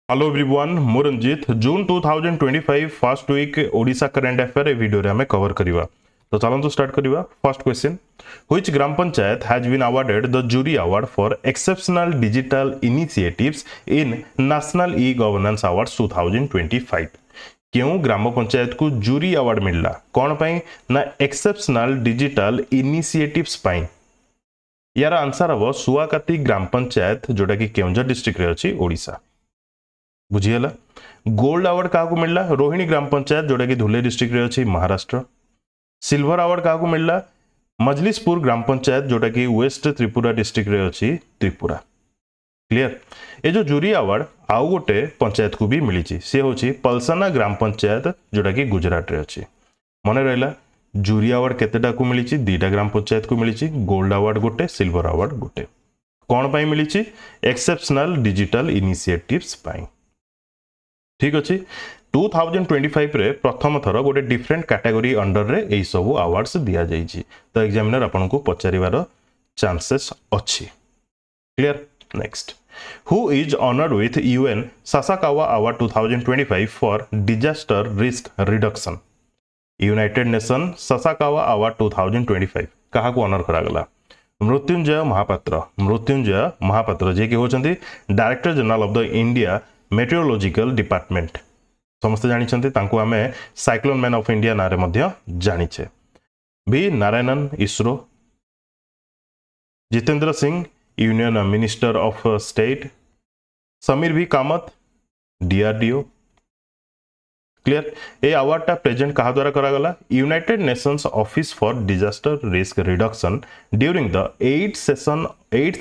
Hello everyone मु Ranjit June 2025 first week Odisha current affair video रे हमें कवर करिवा। तो चलंतु स्टार्ट करिवा। First question, which gram panchayat has been awarded the jury award for exceptional digital initiatives in national e governance awards 2025? क्यों ग्राम पंचायत को jury award मिलला कौन पाई ना एक्सेप्शनल डिजिटल इनिशिएटिव्स पाई। यार आंसर हम सुआकाती ग्राम पंचायत जोटा कि केउंझर डिस्ट्रिक्ट रे अछि ओडिशा। बुझीगला। गोल्ड अवार्ड क्या मिलला रोहिणी ग्राम पंचायत जोटा कि धुले डिस्ट्रिक्ट रे अछि महाराष्ट्र। सिल्वर अवार्ड क्या मिलला मजलिसपुर ग्राम पंचायत जोटा कि वेस्ट त्रिपुरा डिस्ट्रिक्ट रे अछि त्रिपुरा। क्लियर। ये जो जूरी अवार्ड आउ गोटे पंचायत को भी मिली सी होची पलसाना ग्राम पंचायत जोटा कि गुजरात रे अछि। मन रहा जूरी अवार्ड केतेटा को मिली दीटा ग्राम पंचायत को मिली गोल्ड अवार्ड गोटे सिल्वर अवार्ड गोटे कौन पाई मिली एक्सेप्शनल डिजिटल इनिशिएटिव्स पाई। ठीक अच्छे 2025 रे प्रथम थर गोटे डिफरेंट कैटेगरी अंडर रे एई सब अवार्ड्स दिया जाइछि। तो एग्जामिनर आपन को पचारिवार चांसेस अछि। Clear. Next, who is honoured with UN Sasakawa award 2025 for disaster risk reduction? United nation Sasakawa award 2025 कहा को ऑनर करा गला? मृत्युंजय महापात्र जे कि होचंती director general of the India meteorological department. समस्त जानी तांको आमे साइक्लोन मैन ऑफ इंडिया नारे मध्य जानिछे। B Narayanan ISRO. Jitendra Singh union minister of state. Sameer V Kamat DRDO. Clear. ए अवार्ड प्रेजेंट कहा द्वारा करा गला? United Nations office for disaster risk reduction during the 8th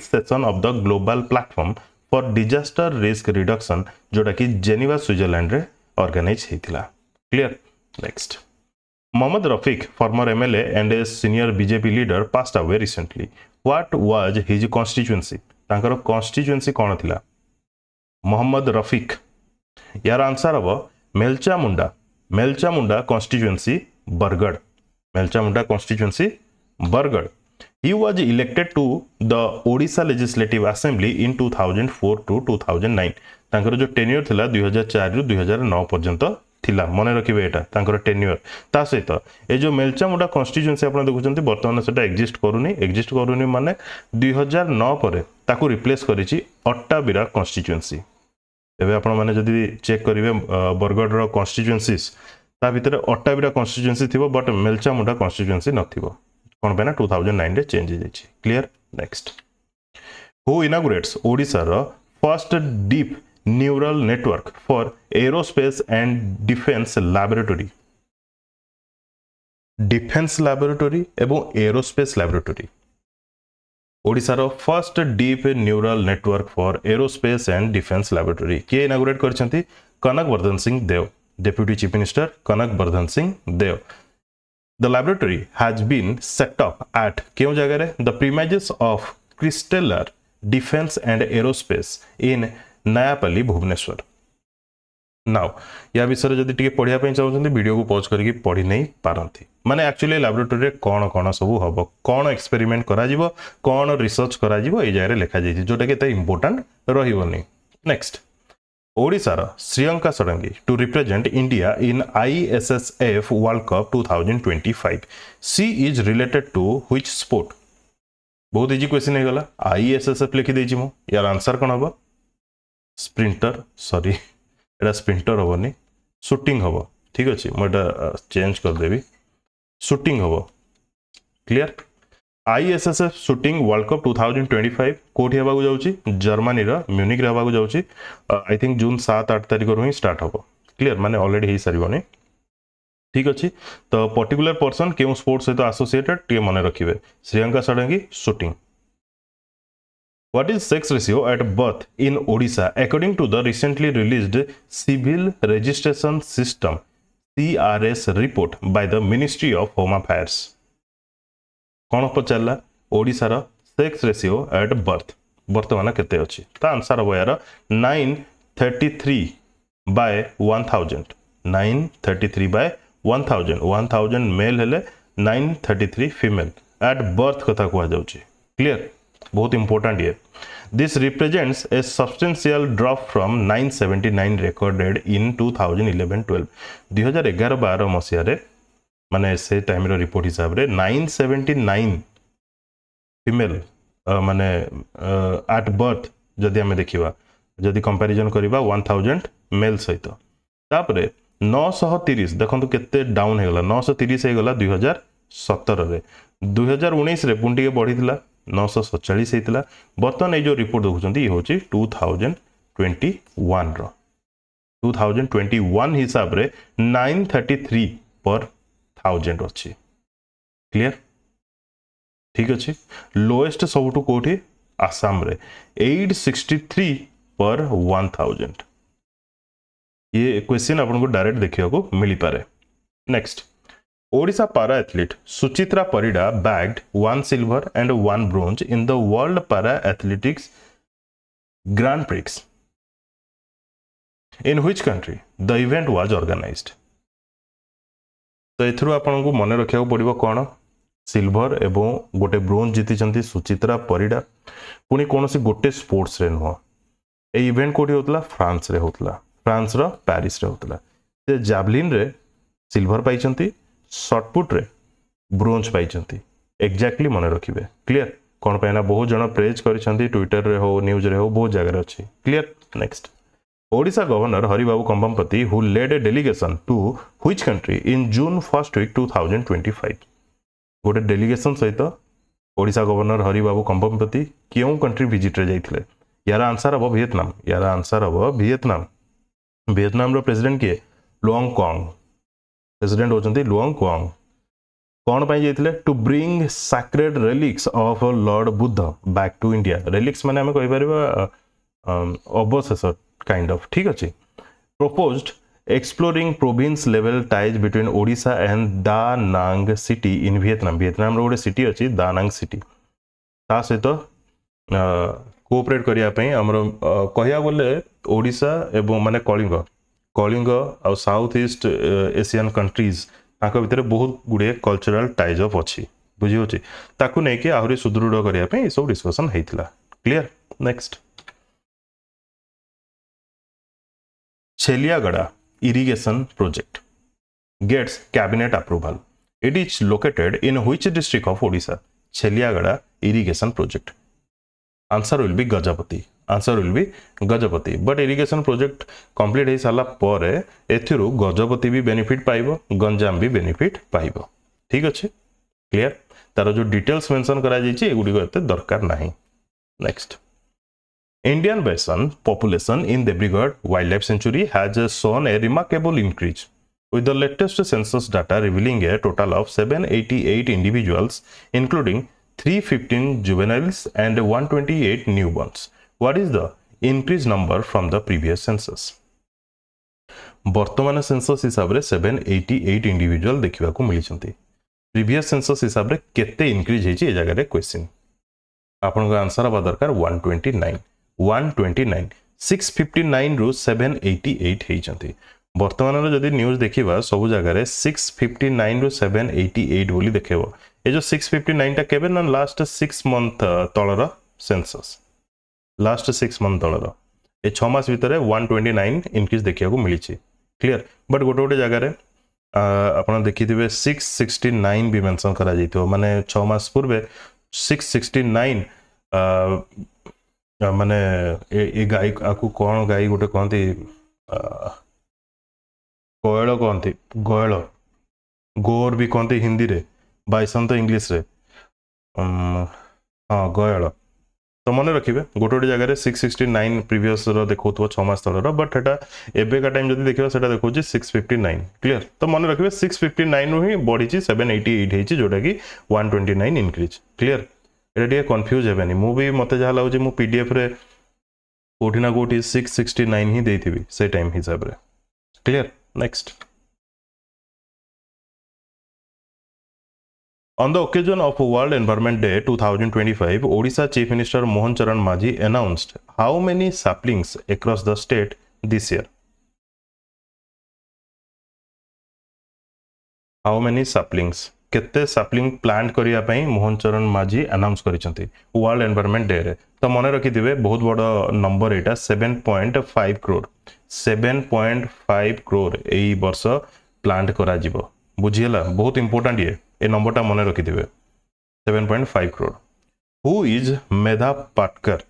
session of the global platform for disaster risk reduction जोटा कि जेनेवा स्विट्जरलैंड रे organise हेतिला। Clear. Next, Mohammed Rafiq former MLA and a senior BJP leader passed away recently. What was his constituency? तांकर constituency कौन थिला? मोहम्मद रफीक। यार answer हम Melchhamunda constituency Bargarh. Melchhamunda constituency Bargarh. He was elected to the Odisha Legislative Assembly in 2004 to 2009. तांकर जो tenure थिला 2004 रु 2009 पर्यंत थिला। मने रखिबे एटा तांकर टेन्योर। ता सहित ए जो मेलचामुंडा कॉन्स्टिट्यूएंसी आपण देखुचंती वर्तमान सेटा एग्जिस्ट करूनी माने 2009 परे ताकू रिप्लेस करिछि अट्टाबिरा कॉन्स्टिट्यूएंसी। एबे आपण माने जदी चेक करिवे बरगढ़ रो कॉन्स्टिट्यूएंसीज ता भितरे अट्टाबिरा कॉन्स्टिट्यूएंसी थिबो बट मेलचामुंडा कॉन्स्टिट्यूएंसी नथिबो। कौन पे 2009 रे चेंज हो जाइए। Clear. Next, who inaugurates Odisha रो first deep neural network for aerospace and defence laboratory? Defence laboratory एवं एरोस्पेस लैबोरेटरी। ओडिशा रो first deep neural network for aerospace and defence laboratory किए इनागुरेट करछंती? Kanak Vardhan Singh Deo, deputy chief minister Kanak Vardhan Singh Deo. The laboratory has been set up at क्यों जगह रे? The premises of Crystaller Defense and Aerospace in Nayapalli Bhubaneswar. Now या विषय जदि टिके पढ़िया पई चाहउछन्ती वीडियो को पॉज करके पढ़ी नहीं पारंती। माने एक्चुअली लैबोरेटरी रे कोन कोन सब हबो, कोन एक्सपेरिमेंट करा जिवो, कोन रिसर्च करा जिवो ए जाय रे लिखा जाय जोटा के त इंपोर्टेंट रहिबोनी। नेक्स्ट, ओडिशार Shriyanka Sadangi to represent India in ISSF world cup 2025. She is related to which sport? बहुत इजी क्वेश्चन है गला। ISSF लिखि देछि मु। यार आंसर कोन हबो? स्प्रिंटर। सॉरी एटा स्प्रिंटर हबोनी, शूटिंग हबो। ठीक अछि, म एटा चेंज कर देबी, शूटिंग हबो। Clear. ISSF shooting world cup 2025 कोठी हेबागु जाउची? जर्मनी रा म्यूनिक रे हेबागु जाउची। आई थिंक जून 7-8 तारिख रु ही स्टार्ट हबो। क्लियर। माने ऑलरेडी हे सारिबोनी। ठीक अछि। तो पर्टिकुलर पर्सन केउ स्पोर्ट्स सहित एसोसिएटेड टे मने रखिबे। Shriyanka Sadangi shooting. What is sex ratio at birth in Odisha according to the recently released Civil Registration System CRS report by the Ministry of Home Affairs? कौन पचारा? ओडिशा रो सेक्स रेशियो एट बर्थ वर्तमान केते अछि? ता answer हो यार 933/1000। 933/1000 1000 मेल हेले 933 female at birth कथा कुआ जाउची। क्लियर। बहुत इंपोर्टेंट ये. This represents a substantial drop from 979 recorded in 2011-12. 2011-12 मसीह माने से टाइम रो रिपोर्ट हिसाब रे 979 फीमेल माने एट बर्थ जदि हमें देखिबा जदि कंपैरिजन करिबा 1000 मेल सहित तापरे 930 देखंतु केते डाउन हे गला 930 हे गला 2017 रे 2019 रे पुंटी के बढ़ितला 947 हेतिला बर्तन ए जो रिपोर्ट देखुछंती ये होची 2021 रो 2021 हिसाब रे 933 पर 1000 अछि. क्लियर ठीक अछि. लोएस्ट सबटु कोठी आसाम रे 863 पर 1000. ये क्वेश्चन आपन को डायरेक्ट देखिया को मिली पारे. नेक्स्ट ओडिशा पारा athlete Suchitra Parida bagged 1 silver and 1 bronze in the World Para Athletics Grand Prix. In which country the event was organized? तो एथरु आपन को मन रखिया को पड़िबो कोन सिल्वर एवं गोटे ब्रोंज जीति सुचित्रा परिडा पुणी कौन सी गोटे स्पोर्ट्स रे नुह. ए इवेंट कोठी होतला फ्रांस रे होतला फ्रांस रो पेरिस रे होतला. से जैवलिन रे सिल्वर पाइचंती शॉटपुट रे ब्रोंज पाइचंती. एग्जैक्टली मन रखिबे. क्लियर कोन पैना बहुत जण प्रेज करिसंती ट्विटर रे हो न्यूज रे हो बहुत जगह रे अछि. Clear. Next Odisha governor Haribabu Kambhampati who led a delegation to which country in June first week 2025. गोटे डेलीगेशन सहित ओडिशा गवर्नर हरिबाबू कंबमपति क्यों कंट्री विजिट रे जाइथिले. यार आंसर अब वियतनाम. यार आंसर अब वियतनाम. वियतनाम रो प्रेसिडेंट के लुआंग क्वांग प्रेसिडेंट होचंती लुआंग क्वांग. कौन पाई जाइथिले to bring sacred relics of Lord Buddha back to India. Relics माने हमें कहि परिबा अवशेष काइंड ऑफ. ठीक अछि. Proposed exploring province level ties between Odisha and Da Nang city in Vietnam. Vietnam रो गोटे सिटी अछि Da Nang city. ता सहित कोऑपरेट करिया पई हमरो कहिया बोले ओडिशा एवं माने कलिंग आ साउथ ईस्ट एशियन कंट्रीज ताको भितर बहुत गुडे कल्चरल टाइज ऑफ अछि. बुझी होछि ताकू नै के आहुरी सुदृढ़ करिया पई सब डिस्कशन हेतिला. Clear. Next Chheliyagada irrigation project gets cabinet approval. It is located in which district of Odisha? Cheliagada irrigation project. Answer will be Gajapati. Answer will be Gajapati. But irrigation project complete है साला पर एथिरु गजपति भी benefit पाइबो Ganjam भी benefit पाइबो. ठीक अछि. Clear. तार जो details mention करा जाइछि एगुडी को एते दरकार नाही. Next Indian bison population in Debrigad Wildlife Sanctuary has shown a remarkable increase, with the latest census data revealing a total of 788 individuals, including 315 juveniles and 128 newborns. What is the increased number from the previous census? वर्तमान census हिसाब रे 788 individual देखिबा को मिलिसंती. Previous census हिसाब रे केते increase हेछि ए जगह रे क्वेश्चन. आपन को आंसर बा दरकार 129 659 रु 788 हेचंती. वर्तमान रो जदी न्यूज़ देखिबा सब जगह रे 659 रु 788 बोली देखेबो. ए जो 659 ता केबे न लास्ट 6 मंथ तळर सेंसस लास्ट 6 मंथ तळर ए 6 मास भितरे 129 इंक्रीज देखिया को मिलिछि. क्लियर. बट गोटे गोटे जगह रे आपण देखिथिबे 669 भी मेंशन करा जाइतो माने 6 मास पूर्वे 669 माने ए गाय आकु कोन गाय गोटे कहंती गयळ कहंती गयळ गोर भी कहंती हिंदी रे बाइसन तो इंग्लिश रे हां गयळ. तो मन रखिबे गोटे गोटे जगह रे 669 प्रीवियस रो देखौतो 6 मास तळर बट एटा एबे का टाइम जदी देखिबा सेटा देखौची 659. क्लियर. तो मन रखिबे 659 नु ही बढीची 788 हेची जोटा की 129 इंक्रीज. क्लियर. एटा कंफ्यूज हेबेनी मु भी मते जा लाउची मु पीडीएफ रे कोठी ना कोठी 669 ही देथिबी से टाइम हिसाब रे. Clear. Next On the occasion of World Environment Day 2025, Odisha Chief Minister Mohan Charan Majhi announced how many saplings across the state this year? How many saplings? केते सैपलिंग प्लांट करिया पई मोहन चरण माझी अनाउंस करिसंती वर्ल्ड एनवायरनमेंट डे रे तो मन रखि दिबे बहुत बड़ नंबर एटा 7.5 करोड़ 7.5 करोड़ एई वर्ष प्लांट करा जिवो बुझियला बहुत इंपोर्टेंट ये नंबरटा मन रखि दिबे 7.5 crore who is Medha Patkar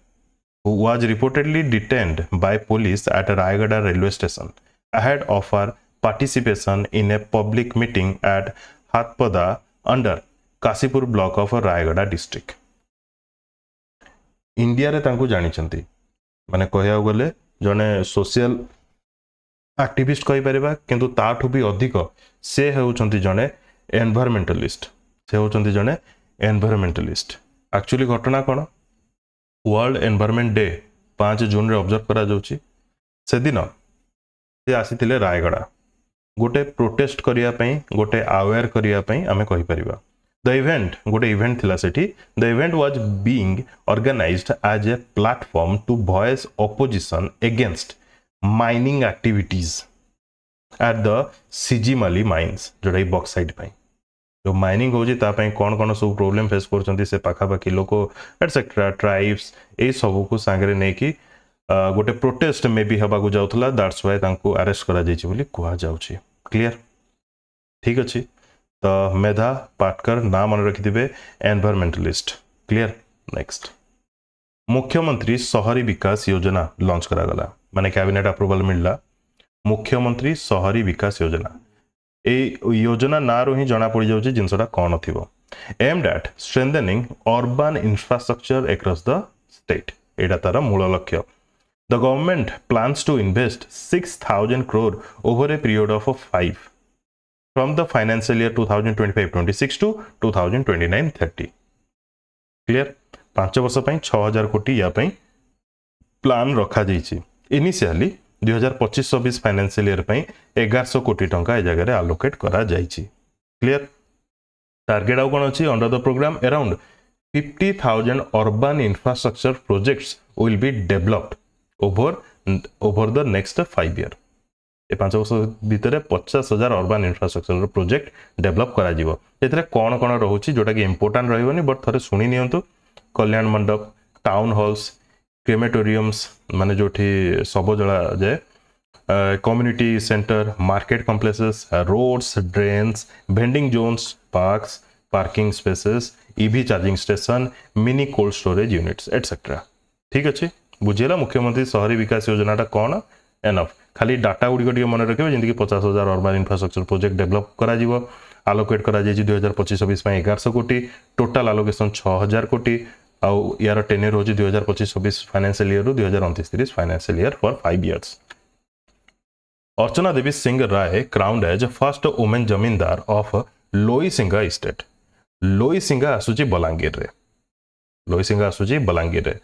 who was reportedly detained by police at Rayagada railway station ahead of her participation in a public meeting at Hatpada under Kasipur block of Rayagada district. India रे तांको जानी चंती माने कहया गले जने सोशल एक्टिविस्ट कहि परिबा किंतु ताठु भी अधिक से हेउचंती जने एनवायरमेंटलिस्ट से हेउचंती जने एनवायरमेंटलिस्ट एक्चुअली घटना कोन वर्ल्ड एनवायरनमेंट डे 5 जून रे ऑब्जर्व करा जाउची से दिन से आसीथिले रायगड़ा गोटे प्रोटेस्ट करिया पई गोटे अवेयर करिया पई आमे कहि परिबा द इवेंट गोटे इवेंट थिला सेठी the event was being organised as a platform to voice opposition against mining activities at the Sijimali mines जोडा बॉक्साइट पई जो माइनिंग होजी ता पई कोन कोन सब प्रॉब्लम फेस करचंती से पाखा पाखी लोक एटसेट्रा ट्राइब्स ए सब को सांगरे नै कि गोटे प्रोटेस्ट मे बी हबा को जाउथला दैट्स व्हाई तांको अरेस्ट करा जायछि बोली कुहा जाउछि क्लियर ठीक अछि तो मेधा पाटकर नाम मन रखि दिबे एनवायरमेंटलिस्ट क्लियर नेक्स्ट मुख्यमंत्री शहरी विकास योजना लॉन्च करा गला माने कैबिनेट अप्रूवल मिलला मुख्यमंत्री शहरी विकास योजना ए योजना नारो ही जना पड़ जाउछि जिनसटा कोन थिबो aimed at strengthening urban infrastructure across the state एटा तार मूल लक्ष्य the government plans to invest 6000 crore over a period of 5 from the financial year 2025-26 to 2029-30 clear 5 वर्ष पई 6000 कोटी या पई प्लान रखा जाइछि इनिशियली 2025-26 फाइनेंशियल ईयर पई 1100 कोटी टंका ए जगह रे अलोकेट करा जाइछि क्लियर टारगेट आउ कोन अछि under the programme around 50,000 urban infrastructure projects will be developed over the next 5 year ए 5 वर्ष भीतर 50,000 अर्बन इंफ्रास्ट्रक्चर प्रोजेक्ट डेवलप करा जिवो एतरे कोन कोन रहउछि जोटा कि इंपोर्टेंट रहइबनी बट थरे सुनि नियंतु कल्याण मंडप टाउन हॉल्स क्रेमेटोरियम्स माने जोठी सब जला जाए community centre market complexes roads drains vending zones parks parking spaces EV charging station mini cold storage units etcetera ठीक अछि बुझिला मुख्यमंत्री शहरी विकास योजना टा कोन एनफ खाली डाटा गुडी गडी मन रखिबे जेंति कि 50,000 अर्बन इंफ्रास्ट्रक्चर प्रोजेक्ट डेवलप करा जिवो अलोकेट करा जाय 2025-26 पई 1100 कोटी टोटल अलोकेशन 6000 कोटी आउ यार टेन्योर होची 2025-26 फाइनेंशियल ईयर रु 2029-30 financial year for 5 years Archana Devi Singh Rai crowned as first women zamindar of Loisinga estate Loisinga आसुची बलांगीर रे लोईसिंगा आसुची बलांगीर रे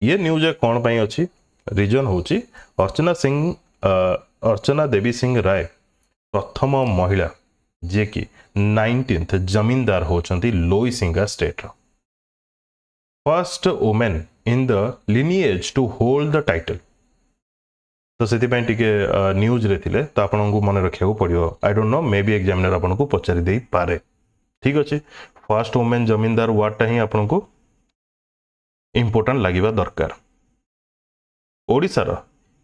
ये न्यूज कोन पई अछि रीजन होची अर्चना देवी सिंह राय प्रथम महिला जे कि 19th जमींदार होचंती लोईसिंगा स्टेट रो first women in the lineage to hold the title तो से न्यूज रे थिले तो आपन को मन रखिया पड़ो I don't know may be examiner आपन को पचारि दे पारे ठीक अच्छे फर्स्ट वुमेन जमींदार वर्डटा ही आपन को इंपोर्टेंट लागिबा दरकार ओडिसार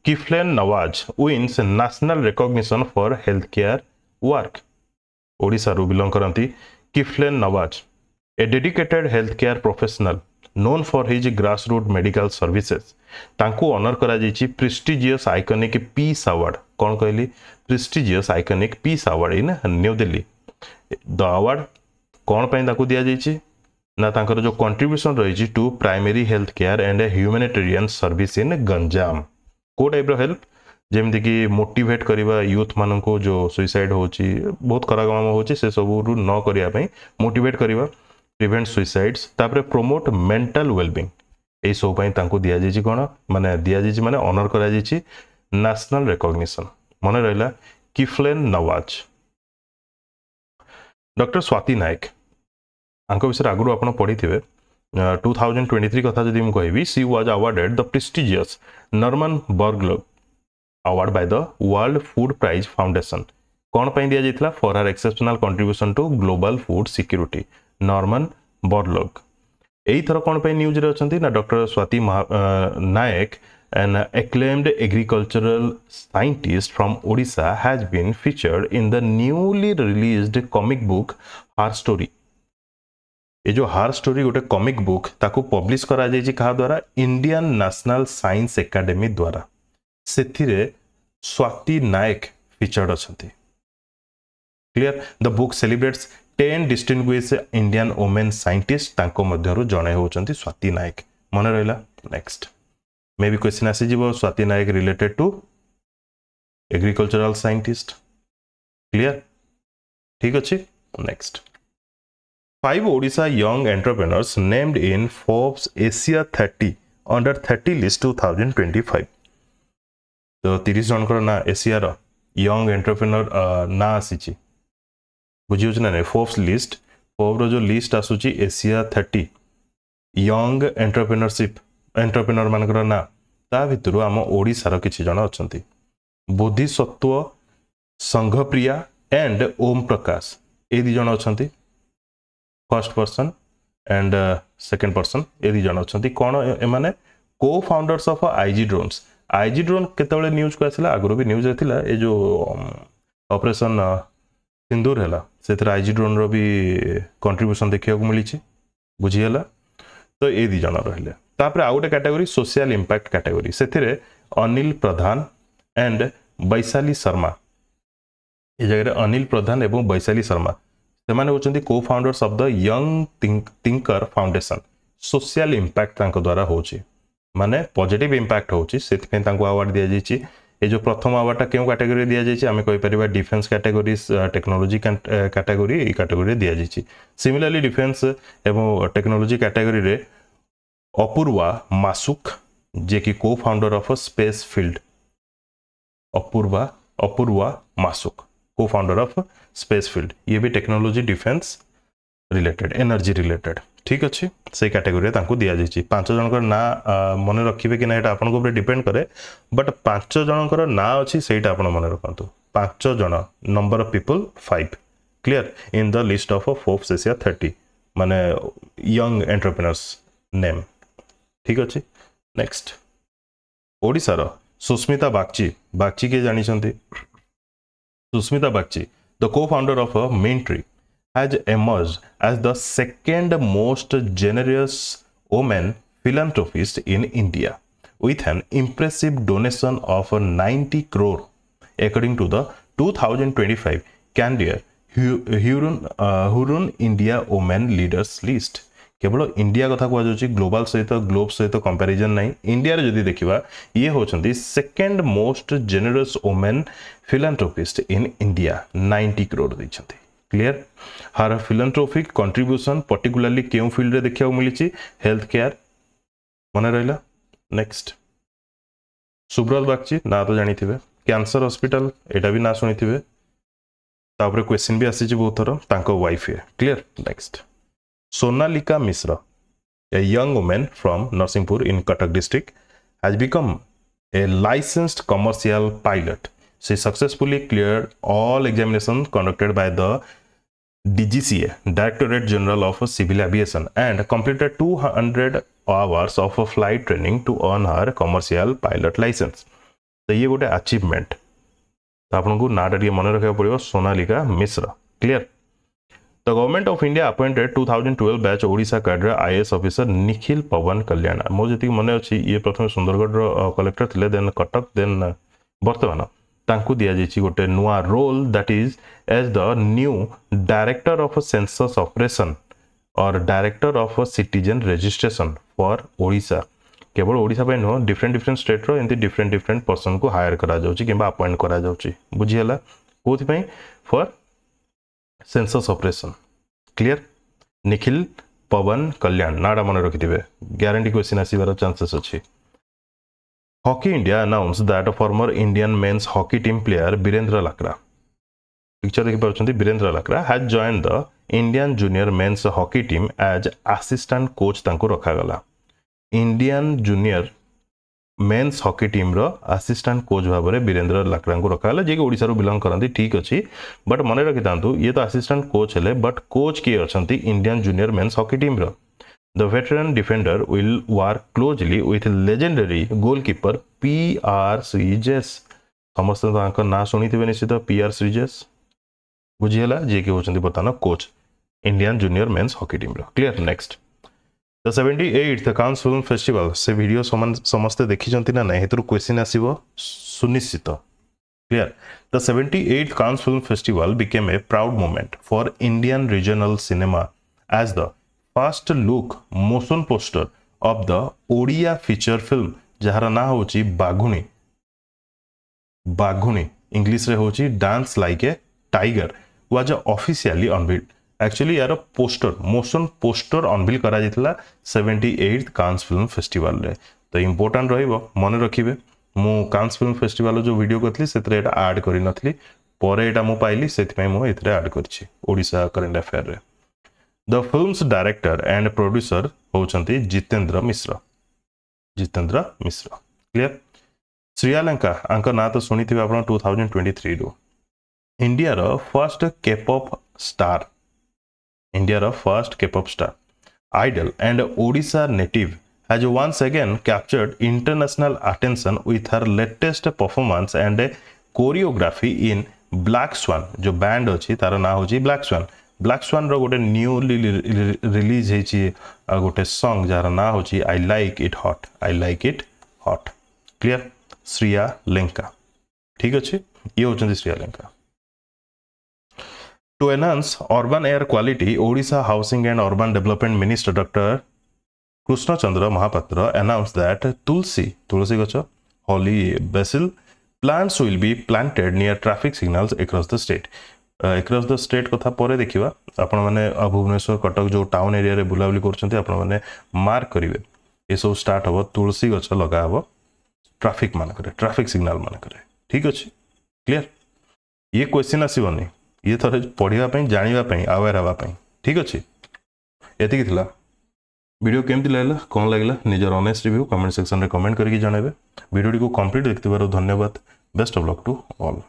Kiflen Nawaz wins national recognition for health care work ओडिसार बिलोंग करती Kiflen Nawaz a dedicated health care professional known for his grassroots medical services तांको ऑनर करा जायछि प्रेस्टिजियस आइकॉनिक पीस अवार्ड कोन कहली prestigious iconic peace award in New Delhi the award कोन पई तांको दिया जायछि ना तांकर जो कंट्रीब्यूशन रही to primary health care and humanitarian service in Ganjam को टाइप रो हेल्प जेमति कि मोटिवेट करिबा यूथ मानन को जो सुसाइड होछि बहुत करागम होछि से सब रु न करिया पई मोटिवेट करिबा प्रिवेंट सुसाइड्स तापरे प्रोमोट मेंटल वेलबींग ए सब पई तांको दिया जायछि कोन माने दिया जायछि माने ऑनर करा जायछि नेशनल रिकॉग्निशन मने रहला किफलेन नवाज डॉक्टर स्वाति नायक आंको विषय आगु आपण पढिथिबे 2023 कथा जदि हम कहबी she was awarded the prestigious Norman Borlaug award by the World Food Prize Foundation कौन पे दिया जाइथिला for her exceptional contribution to global food security Norman Borlaug एई थर कौन पे न्यूज रे अछंती ना doctor Swati Nayak an acclaimed agricultural scientist from Odisha has been featured in the newly released comic book Her Story ये जो हार स्टोरी गोटे कॉमिक बुक ताको पब्लिश करा जायछि कहा द्वारा इंडियन नेशनल साइंस एकेडमी द्वारा सेथिरे स्वाति नायक फीचर्ड अछंती clear the book celebrates 10 distinguished Indian women scientist तांको मध्यरु जणे होचंती स्वाति नायक मन रहला नेक्स्ट मे बी क्वेश्चन आसी जीवो Swati Nayak related to agricultural scientist clear ठीक अछि next 5 Odisha young entrepreneurs named in Forbes Asia 30 under 30 list 2025 तो 30 जन कर ना एशिया रो यंग एंटरप्रेन्योर ना आसीची बुझियो ना ने फोर्ब्स लिस्ट फोर्ब रो जो लिस्ट आसुची एशिया 30 यंग एंटरप्रेन्योर मानकर ना ता भितरु आम ओडिसा रो किछि जन अछंती बोधिसत्व संघप्रिया एंड ओम प्रकाश ए दि जन अछंती first person and second person ए दि जन अछंती कोन ए माने co founders of IG drone केतबेले न्यूज को आसिला आगरो भी न्यूज रहथिला ए जो ऑपरेशन सिंदूर हैला सेथरा आईजी ड्रोन रो भी कंट्रीब्यूशन देखिया को मिली छी बुझी हैला तो ए दि जन रहले तापर आ गोटे कैटेगरी सोशल इंपैक्ट कैटेगरी सेथिरे अनिल प्रधान एंड वैशाली शर्मा ए जगह अनिल प्रधान एवं वैशाली शर्मा सेमाने होचंती co founders of the Young Thinker Foundation social impact तांको द्वारा होची माने पॉजिटिव इंपैक्ट होची सेति तांको अवार्ड दिया जायछि ए जो प्रथम अवार्डटा केउ कैटेगरी दिया जायछि आमे कहि परिबा डिफेंस कैटेगरीज टेक्नोलॉजी कैटेगरी ई कैटेगरी दिया जायछि सिमिलरली डिफेंस एवं टेक्नोलॉजी कैटेगरी रे अपूर्वा मासुक जे कि co founder of Space Field Apurva Masuk co founder of Space Field ये भी technology defence related energy related ठीक अच्छे से कैटेगरी तांको दिया जायछि 5 जनकर ना मन रखिबे कि ना एटा आपन को ऊपर डिपेंड करे बट 5 जनकर ना अछि सेटा आपन मन रखंतु 5 जन number of people 5 clear in the list of Forbes Asia 30 माने यंग एंटरप्रेन्योर्स नेम ठीक अच्छे नेक्स्ट ओडिसा रो सुस्मिता बागची के जानि छथि Susmita Bagchi the co-founder of Mindtree has emerged as the second most generous woman philanthropist in India with an impressive donation of 90 crore according to the 2025 Candia Hurun India Women Leaders List केवल India कथा कह जाउची global सहित globe सहित comparison नहीं India रे जदी देखिबा ये होचंती second most generous women philanthropist in India 90 crore दैछंती clear her philanthropic contribution particularly केउ फील्ड रे देखिया मिलिची हेल्थ केयर मन रहला नेक्स्ट सुब्रत बागची ना तो जानी थिबे कैंसर हॉस्पिटल एटा भी ना सुनी थिबे तापर क्वेश्चन भी आसी बहुत थर तांको वाइफ है clear next Sonalika Misra, a young woman from Narsinghpur in Cuttack district, has become a licensed commercial pilot. She successfully cleared all examinations conducted by the DGCA, Directorate General of Civil Aviation, and completed 200 hours of flight training to earn her commercial pilot license. तो ये गोटे achievement तो आपको नाटा टे मन रखा पड़ो Sonalika Mishra clear The Government of India appointed 2012 batch Odisha cadre IAS officer Nikhil Pawan Kalyan मो जति मन अछि ये प्रथम सुंदरगढ़ कलेक्टर थिले देन कटक देन वर्तमान तांकू दिया जायछि गोटे नुआ role that is as the new director of census operation और director of citizen registration for Odisha केवल ओडिशा पे नो डिफरेंट स्टेट रो एंती डिफरेंट पर्सन को हायर करा जाउछि किबा अपॉइंट करा जाउछि बुझि हला कोथि पई for census operation clear Nikhil Pawan Kalyan Nada मन रखिथिबे गारंटी क्वेश्चन आसीबार चांसेस अछि hockey India announce that former Indian men's hockey team player Birendra Lakra picture देखि परछंती Birendra Lakra has joined the Indian junior men's hockey team as assistant coach तांको रखा गला Indian junior men's hockey team रो असिस्टेंट कोच भाव में वीरेंद्र लाकड़ा को रखा जे कि ओडिशा बिलोंग करती ठीक अच्छी बट मन रखी था ये तो असिस्टेंट कोच है बट कोच किए अच्छा Indian junior men's hockey team रो the veteran defender will work closely with legendary goalkeeper PR Sreejesh समस्त ना शुणी थे निश्चित PR श्रीजेश बुझीगला जी कि होती बर्तमान coach Indian junior men's hockey team रो clear next the 78th Cannes film festival से वीडियो समस्ते देखी ना ना हेतु क्वेश्चन आसीबो सुनिश्चित clear the 78th Cannes film festival became a proud moment for Indian regional cinema as the first look motion poster of the Odia feature film जार ना होची बाघुणी बाघुणी इंग्लिश रे होची dance like a tiger was officially unveiled actually यार poster motion poster unveil करा जितला 78th Cannes film festival रे तो इंपोर्टेंट रहिबो मन रखिबे मु कांस फिल्म फेस्टिवल जो वीडियो करथली सेतरे एटा ऐड करि नथली परे एटा मु पाइली सेति मु एतरे ऐड करछि ओडिशा करंट अफेयर रे the films director and producer होचंती Jitendra Mishra clear Sri Lanka अंक ना तो सुनिथिबे आपण 2023 रो India row first K-pop star Idol and Odisha native has once again captured international attention with her latest performance and choreography in Black Swan जो band अच्छी तार ना होची Black Swan रो गोटे न्यूली रिलीज हेची गोटे सॉन्ग जार ना होची I like it hot clear Sri Lanka ठीक अच्छे ये होचंदी Sri Lanka To enhance urban air quality, Odisha Housing and Urban Development Minister Dr. Krishna Chandra Mahapatra announced that Tulsi gacha, holy basil plants will be planted near traffic signals across the state. Across the state कथा परे देखिबा आपण माने भुवनेश्वर कटक जो town area रे बुलाबुली करछन्ती आपण माने mark करिवे ए सब स्टार्ट हबो तुलसी गछ लगा हबो ट्रैफिक मान करे ट्रैफिक सिग्नल मान करे ठीक अछि क्लियर ये क्वेश्चन आसीबनी ये थोड़े पढ़ापी जानापी आवेयर हाँपाई ठीक अच्छे ये वीडियो केमती लगे कौन लगे निजर ऑनेस्ट रिव्यू कमेंट सेक्शन में कमेंट करके जनइबे वीडियो को कंप्लीट देखते धन्यवाद best of luck to all.